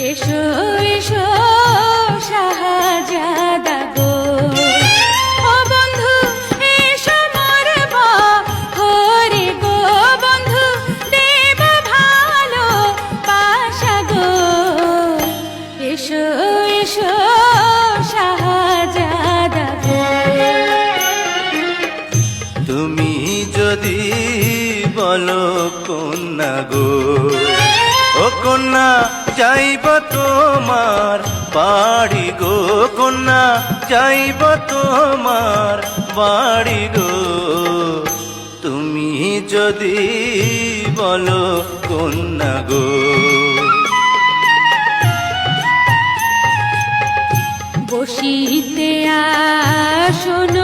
এসো এসো শাহজাদা গো, ও বন্ধু এসো মোর বহরে গো, বন্ধু দেব ভালো বাসা গো। এসো এসো শাহজাদা গো। তুমি যদি বলো কন্যা গো, ও কন্যা যাইব তোমার বাড়ি গো, কন্যা যাইব তোমার বাড়ি গো। তুমি যদি বলো কন্যা গো। বসিতে আসন